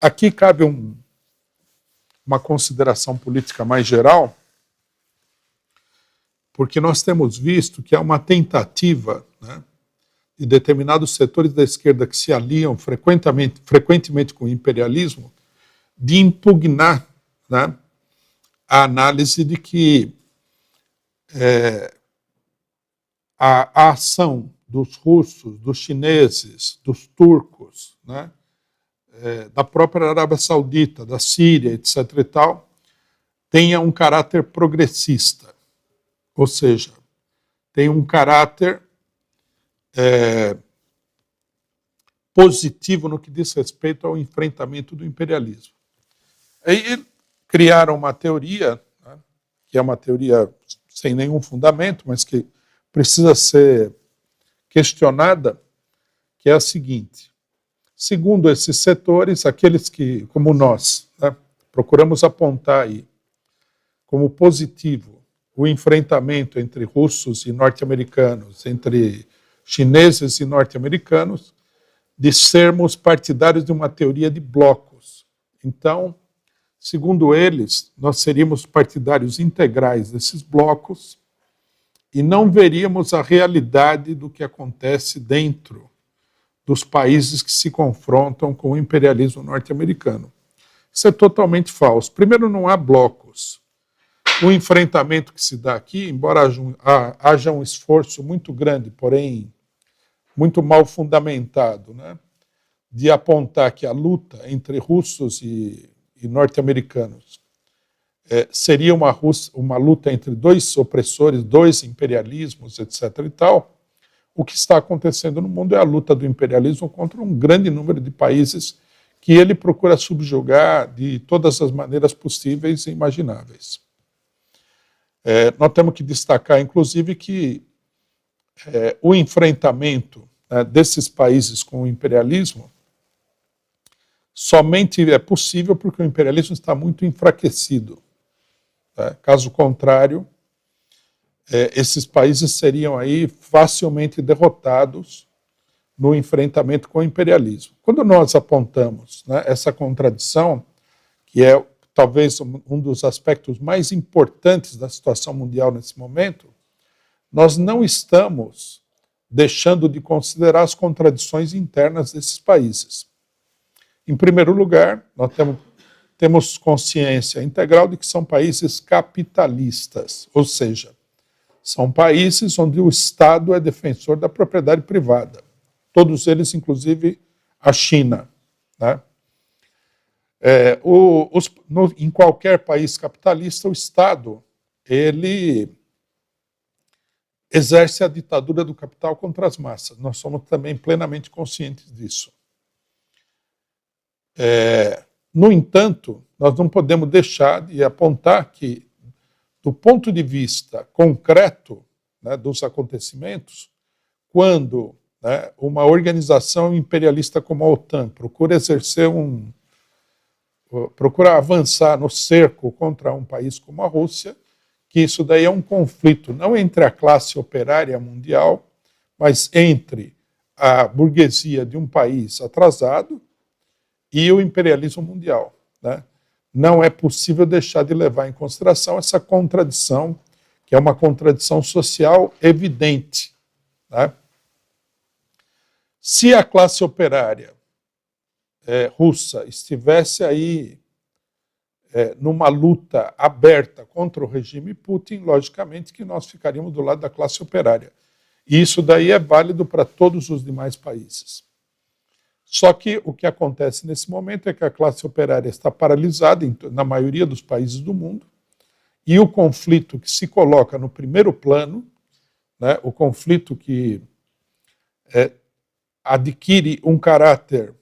aqui cabe uma consideração política mais geral, porque nós temos visto que há uma tentativa, né, de determinados setores da esquerda que se aliam frequentemente com o imperialismo, de impugnar, né, a análise de que a ação dos russos, dos chineses, dos turcos, né, da própria Arábia Saudita, da Síria, etc. e tal, tenha um caráter progressista, ou seja, tem um caráter positivo no que diz respeito ao enfrentamento do imperialismo. Aí criaram uma teoria, né, que é uma teoria sem nenhum fundamento, mas que precisa ser questionada, que é a seguinte: segundo esses setores, aqueles que, como nós, né, procuramos apontar aí como positivo o enfrentamento entre russos e norte-americanos, entre chineses e norte-americanos, de sermos partidários de uma teoria de blocos. Então, segundo eles, nós seríamos partidários integrais desses blocos e não veríamos a realidade do que acontece dentro dos países que se confrontam com o imperialismo norte-americano. Isso é totalmente falso. Primeiro, não há blocos. O enfrentamento que se dá aqui, embora haja um esforço muito grande, porém muito mal fundamentado, né, de apontar que a luta entre russos e norte-americanos seria uma luta entre dois opressores, dois imperialismos, etc. e tal, o que está acontecendo no mundo é a luta do imperialismo contra um grande número de países que ele procura subjugar de todas as maneiras possíveis e imagináveis. Nós temos que destacar, inclusive, que o enfrentamento, né, desses países com o imperialismo somente é possível porque o imperialismo está muito enfraquecido. Tá? Caso contrário, esses países seriam aí facilmente derrotados no enfrentamento com o imperialismo. Quando nós apontamos, né, essa contradição, que é talvez um dos aspectos mais importantes da situação mundial nesse momento, nós não estamos deixando de considerar as contradições internas desses países. Em primeiro lugar, nós temos consciência integral de que são países capitalistas, ou seja, são países onde o Estado é defensor da propriedade privada. Todos eles, inclusive a China, né? Em qualquer país capitalista, o Estado ele exerce a ditadura do capital contra as massas. Nós somos também plenamente conscientes disso. No entanto, nós não podemos deixar de apontar que, do ponto de vista concreto, né, dos acontecimentos, quando, né, uma organização imperialista como a OTAN procura avançar no cerco contra um país como a Rússia, que isso daí é um conflito não entre a classe operária mundial, mas entre a burguesia de um país atrasado e o imperialismo mundial, né? Não é possível deixar de levar em consideração essa contradição, que é uma contradição social evidente, né? Se a classe operária russa estivesse aí numa luta aberta contra o regime Putin, logicamente que nós ficaríamos do lado da classe operária. E isso daí é válido para todos os demais países. Só que o que acontece nesse momento é que a classe operária está paralisada na maioria dos países do mundo, e o conflito que se coloca no primeiro plano, né, o conflito que adquire um caráter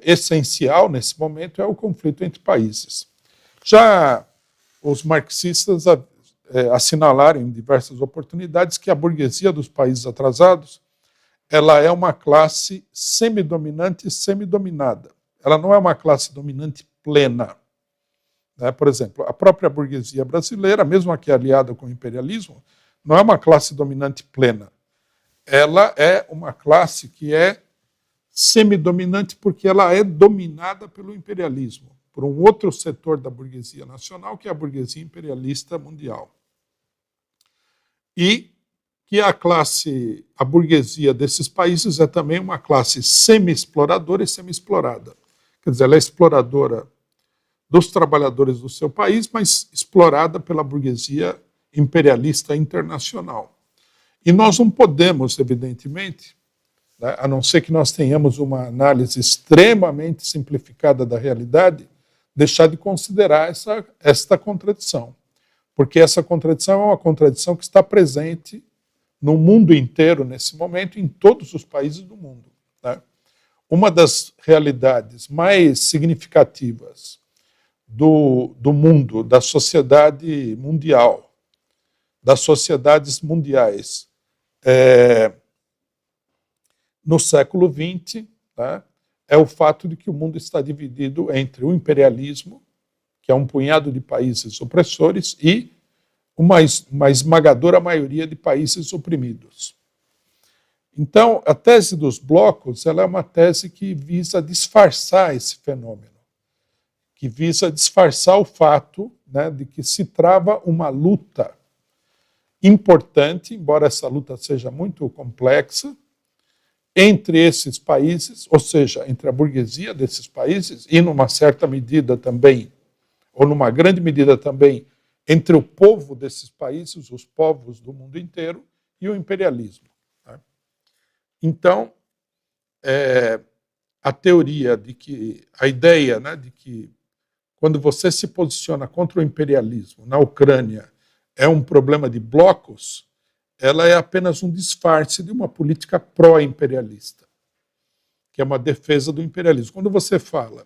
essencial nesse momento é o conflito entre países. Já os marxistas assinalaram em diversas oportunidades que a burguesia dos países atrasados ela é uma classe semidominante e semidominada. Ela não é uma classe dominante plena. Né? Por exemplo, a própria burguesia brasileira, mesmo a que é aliada com o imperialismo, não é uma classe dominante plena. Ela é uma classe que é semidominante porque ela é dominada pelo imperialismo, por um outro setor da burguesia nacional, que é a burguesia imperialista mundial. E que a burguesia desses países é também uma classe semi-exploradora e semi-explorada. Quer dizer, ela é exploradora dos trabalhadores do seu país, mas explorada pela burguesia imperialista internacional. E nós não podemos, evidentemente, né, a não ser que nós tenhamos uma análise extremamente simplificada da realidade, deixar de considerar esta contradição. Porque essa contradição é uma contradição que está presente no mundo inteiro, nesse momento, em todos os países do mundo. Né? Uma das realidades mais significativas do mundo, da sociedade mundial, das sociedades mundiais, no século XX, tá? É o fato de que o mundo está dividido entre o imperialismo, que é um punhado de países opressores, e uma esmagadora maioria de países oprimidos. Então, a tese dos blocos ela é uma tese que visa disfarçar esse fenômeno, que visa disfarçar o fato, né, de que se trava uma luta importante, embora essa luta seja muito complexa, entre esses países, ou seja, entre a burguesia desses países e, numa certa medida também, ou numa grande medida também, entre o povo desses países, os povos do mundo inteiro, e o imperialismo. Né? Então, a teoria de que, a ideia, né, de que quando você se posiciona contra o imperialismo na Ucrânia é um problema de blocos, ela é apenas um disfarce de uma política pró-imperialista, que é uma defesa do imperialismo. Quando você fala,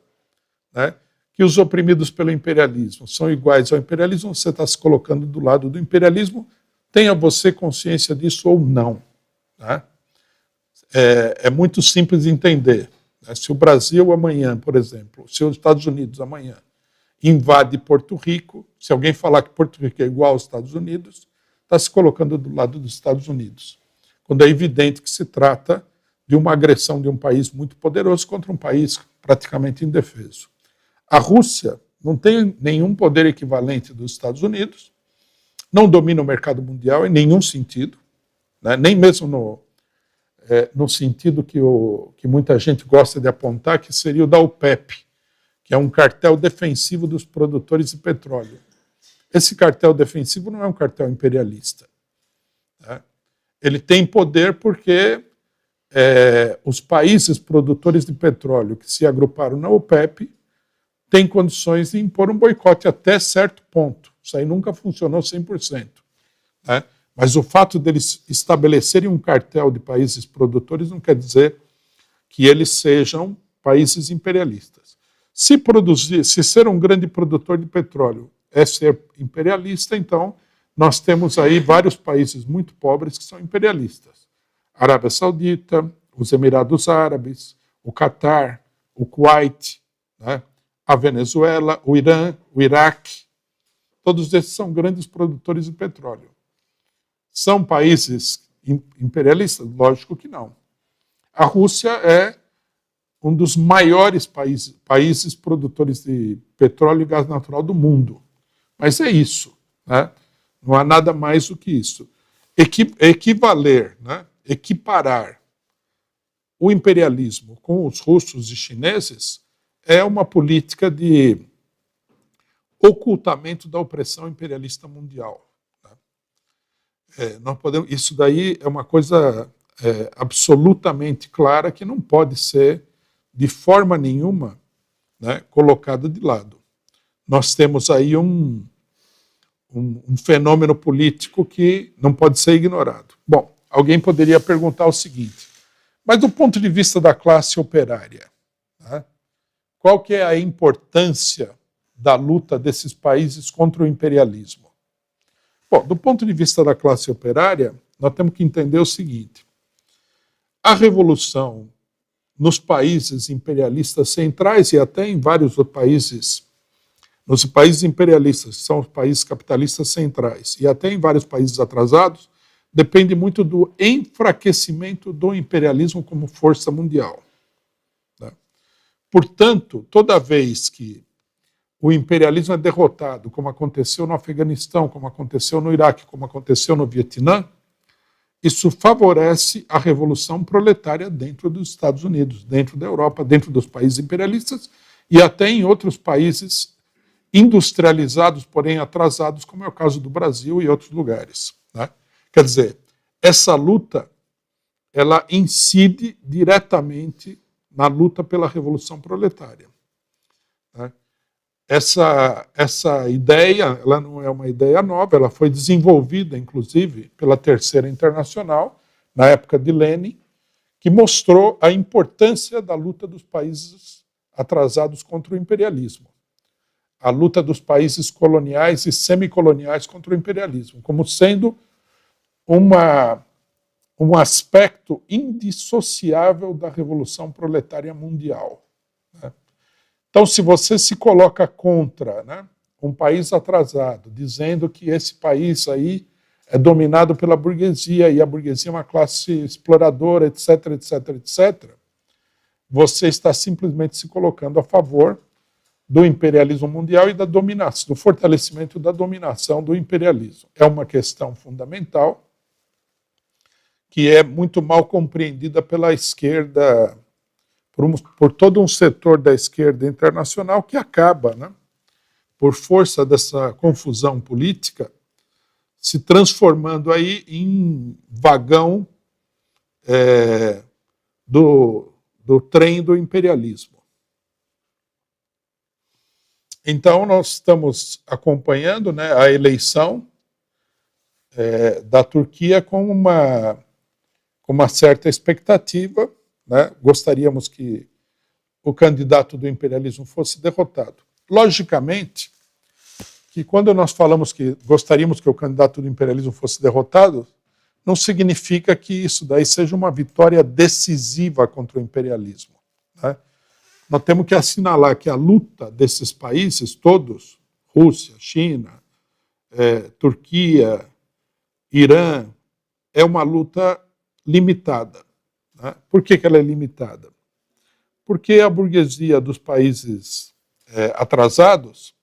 né, que os oprimidos pelo imperialismo são iguais ao imperialismo, você está se colocando do lado do imperialismo, tenha você consciência disso ou não. Né? É muito simples de entender. Né? Se o Brasil amanhã, por exemplo, se os Estados Unidos amanhã invade Porto Rico, se alguém falar que Porto Rico é igual aos Estados Unidos, está se colocando do lado dos Estados Unidos, quando é evidente que se trata de uma agressão de um país muito poderoso contra um país praticamente indefeso. A Rússia não tem nenhum poder equivalente dos Estados Unidos, não domina o mercado mundial em nenhum sentido, né? Nem mesmo no sentido que muita gente gosta de apontar, que seria o da OPEP, que é um cartel defensivo dos produtores de petróleo. Esse cartel defensivo não é um cartel imperialista. Né? Ele tem poder porque os países produtores de petróleo que se agruparam na OPEP têm condições de impor um boicote até certo ponto. Isso aí nunca funcionou 100%. Né? Mas o fato deles estabelecerem um cartel de países produtores não quer dizer que eles sejam países imperialistas. Se ser um grande produtor de petróleo é ser imperialista, então nós temos aí vários países muito pobres que são imperialistas. A Arábia Saudita, os Emirados Árabes, o Catar, o Kuwait, né? A Venezuela, o Irã, o Iraque, todos esses são grandes produtores de petróleo. São países imperialistas? Lógico que não. A Rússia é um dos maiores países produtores de petróleo e gás natural do mundo. Mas é isso. Né? Não há nada mais do que isso. Equivaler, né? Equiparar o imperialismo com os russos e chineses é uma política de ocultamento da opressão imperialista mundial. Isso daí é uma coisa absolutamente clara que não pode ser, de forma nenhuma, né, colocada de lado. Nós temos aí um fenômeno político que não pode ser ignorado. Bom, alguém poderia perguntar o seguinte, mas do ponto de vista da classe operária, né, qual que é a importância da luta desses países contra o imperialismo? Bom, do ponto de vista da classe operária, nós temos que entender o seguinte, a revolução nos países imperialistas centrais e até em vários países, nos países imperialistas, que são os países capitalistas centrais, e até em vários países atrasados, depende muito do enfraquecimento do imperialismo como força mundial. Portanto, toda vez que o imperialismo é derrotado, como aconteceu no Afeganistão, como aconteceu no Iraque, como aconteceu no Vietnã, isso favorece a revolução proletária dentro dos Estados Unidos, dentro da Europa, dentro dos países imperialistas e até em outros países industrializados, porém atrasados, como é o caso do Brasil e outros lugares, né? Quer dizer, essa luta, ela incide diretamente na luta pela revolução proletária, né? Essa ideia, ela não é uma ideia nova, ela foi desenvolvida, inclusive, pela Terceira Internacional, na época de Lenin, que mostrou a importância da luta dos países atrasados contra o imperialismo, a luta dos países coloniais e semicoloniais contra o imperialismo, como sendo um aspecto indissociável da Revolução Proletária Mundial, né? Então, se você se coloca contra, né, um país atrasado, dizendo que esse país aí é dominado pela burguesia e a burguesia é uma classe exploradora, etc., etc., etc., você está simplesmente se colocando a favor do imperialismo mundial e da dominação, do fortalecimento da dominação do imperialismo. É uma questão fundamental que é muito mal compreendida pela esquerda, por todo um setor da esquerda internacional que acaba, né, por força dessa confusão política, se transformando aí em vagão do trem do imperialismo. Então, nós estamos acompanhando, né, a eleição da Turquia com uma certa expectativa, né? Gostaríamos que o candidato do imperialismo fosse derrotado. Logicamente, que quando nós falamos que gostaríamos que o candidato do imperialismo fosse derrotado, não significa que isso daí seja uma vitória decisiva contra o imperialismo, né? Nós temos que assinalar que a luta desses países todos, Rússia, China, Turquia, Irã, é uma luta limitada. Por que ela é limitada? Porque a burguesia dos países atrasados,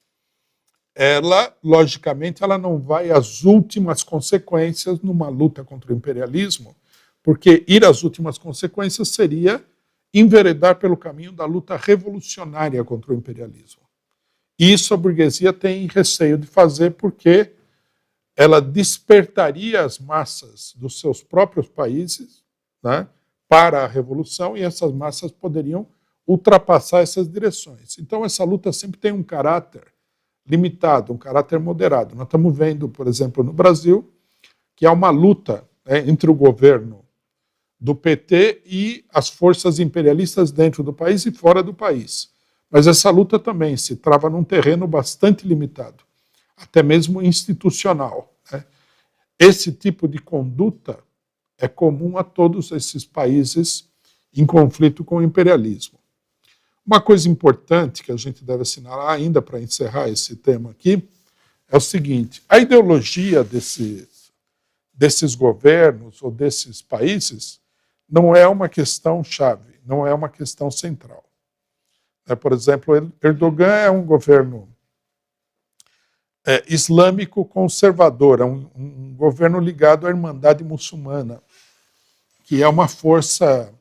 ela, logicamente, ela não vai às últimas consequências numa luta contra o imperialismo, porque ir às últimas consequências seria enveredar pelo caminho da luta revolucionária contra o imperialismo. Isso a burguesia tem receio de fazer porque ela despertaria as massas dos seus próprios países, né, para a revolução, e essas massas poderiam ultrapassar essas direções. Então, essa luta sempre tem um caráter limitado, um caráter moderado. Nós estamos vendo, por exemplo, no Brasil, que há uma luta, né, entre o governo do PT e as forças imperialistas dentro do país e fora do país. Mas essa luta também se trava num terreno bastante limitado, até mesmo institucional, né? Esse tipo de conduta é comum a todos esses países em conflito com o imperialismo. Uma coisa importante que a gente deve assinalar, ainda para encerrar esse tema aqui, é o seguinte: a ideologia desses governos ou desses países não é uma questão chave, não é uma questão central. Por exemplo, Erdogan é um governo islâmico conservador, é um governo ligado à Irmandade Muçulmana, que é uma força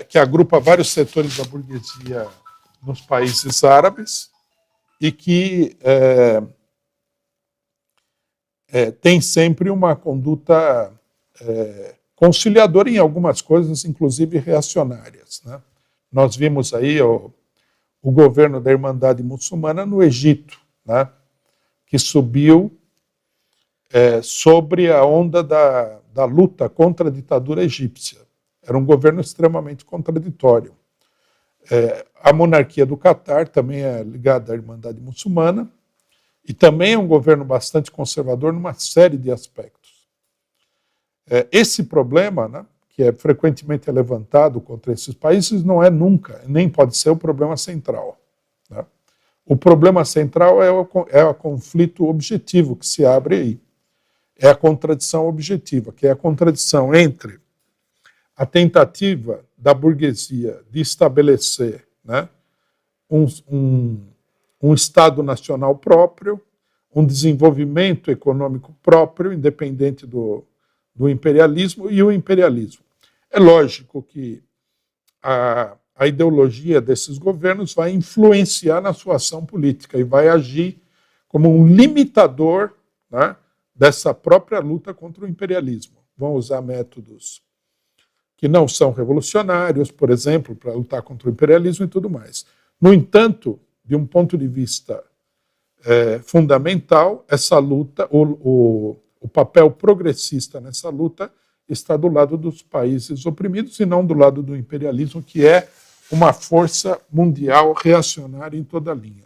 que agrupa vários setores da burguesia nos países árabes e que tem sempre uma conduta conciliadora em algumas coisas, inclusive reacionárias, né? Nós vimos aí o governo da Irmandade Muçulmana no Egito, né, que subiu sobre a onda da luta contra a ditadura egípcia. Era um governo extremamente contraditório. A monarquia do Catar também é ligada à Irmandade Muçulmana e também é um governo bastante conservador numa série de aspectos. Esse problema, né, que é frequentemente levantado contra esses países, não é nunca, nem pode ser o problema central, né? O problema central é o conflito objetivo que se abre aí. É a contradição objetiva, que é a contradição entre a tentativa da burguesia de estabelecer, né, um Estado nacional próprio, um desenvolvimento econômico próprio, independente do imperialismo, e o imperialismo. É lógico que a ideologia desses governos vai influenciar na sua ação política e vai agir como um limitador, né, dessa própria luta contra o imperialismo. Vão usar métodos que não são revolucionários, por exemplo, para lutar contra o imperialismo e tudo mais. No entanto, de um ponto de vista fundamental, essa luta, o papel progressista nessa luta está do lado dos países oprimidos e não do lado do imperialismo, que é uma força mundial reacionária em toda a linha.